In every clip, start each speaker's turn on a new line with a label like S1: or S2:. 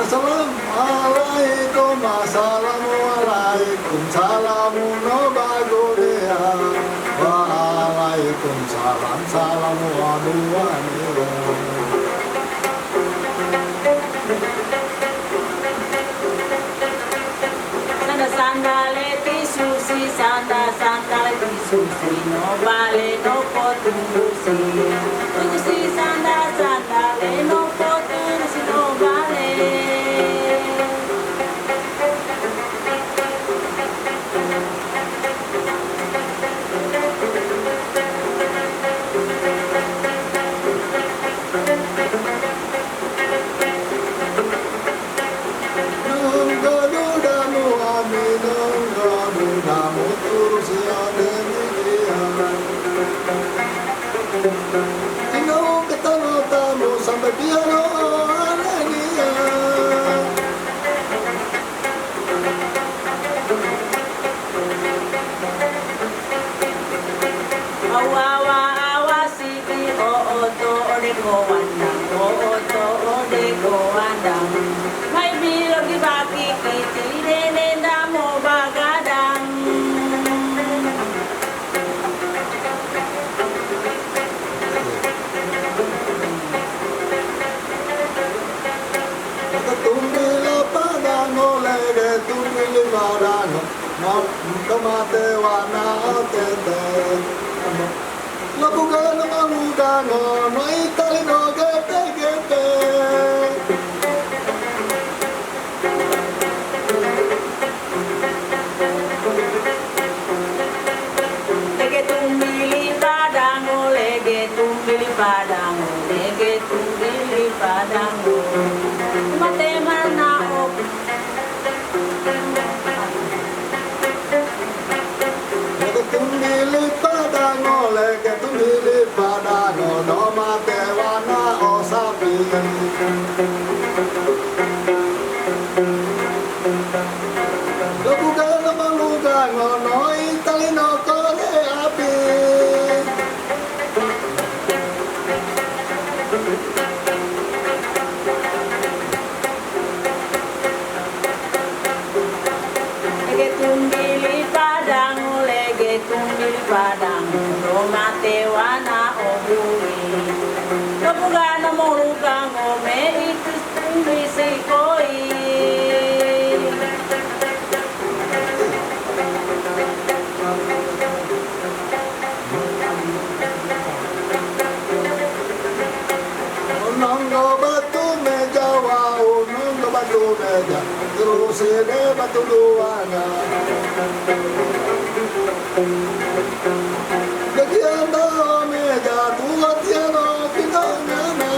S1: Assalamualaikum, assalamualaikum, salamu no bagodea. Waalaikumsalam, salamu aduanira.
S2: Sandaleti susi, sandaleti susi, no vale no potusi. Susi sandale no potusi, no vale.
S1: Tinggal ketemu tamu sampai piano alegria.
S2: Awa siki oto odeko wandang, oto odeko wandang. May bilog di baki kiti nenenda mo bagadang.
S1: Tumbili padano lege tumbili padano, no tomate wana tete. Labugano malugano, no italino gete gete.
S2: Lege tumbili padango, lege tumbili padango, lege tumbili padango. Mate mana op.
S1: Lege tumbili padano, lege tumbili padano, no mate wana osapi. Labugano malugano, no italino kore api.
S2: Lege tumbili padango, lege tumbili padango, no mate wana obui. Labugano morugango, me itus tumbisi koi.
S1: Nonggo batu meja wau, nonggo batu meja, terus ini batu duanya. Kegiatan meja tua tiada kita ngana.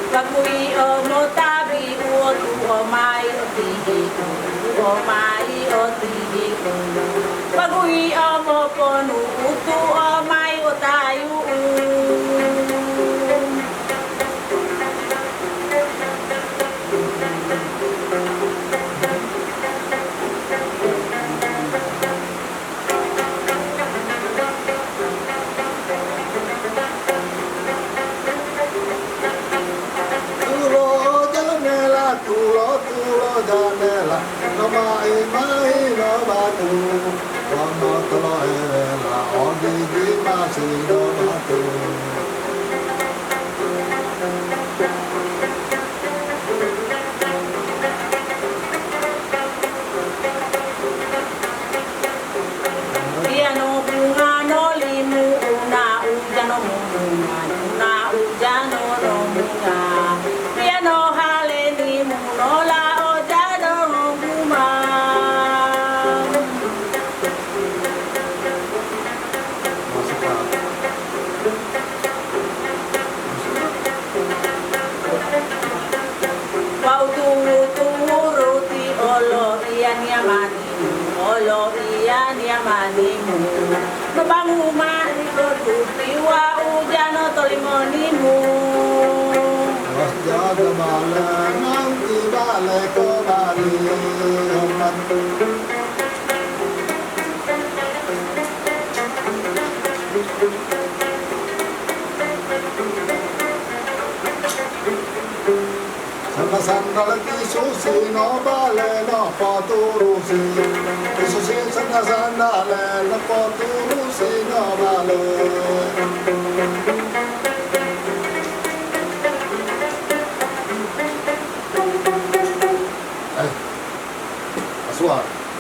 S2: Pagui o motabi uotu o mai o tihiku, o mai o tihiku. Pagui o moponu utu o mai o tayu.
S1: Tulo janela, no mai no batu, no tolo hela, odi di masi no batu.
S2: Piano bunga no limu, una ujano munga, una ujano no munga. Piano hale limu no la ojano munga. Wau tuhu ruti olo ian yamanimu, olo ian yamanimu. Mabangu mani kotupi wa ujano tolimonimu.
S1: Mas jaga bale nanti bale kembali, Sandal sandal kisusi no bale no paturusi kisusi sandal sandal no paturusi no bale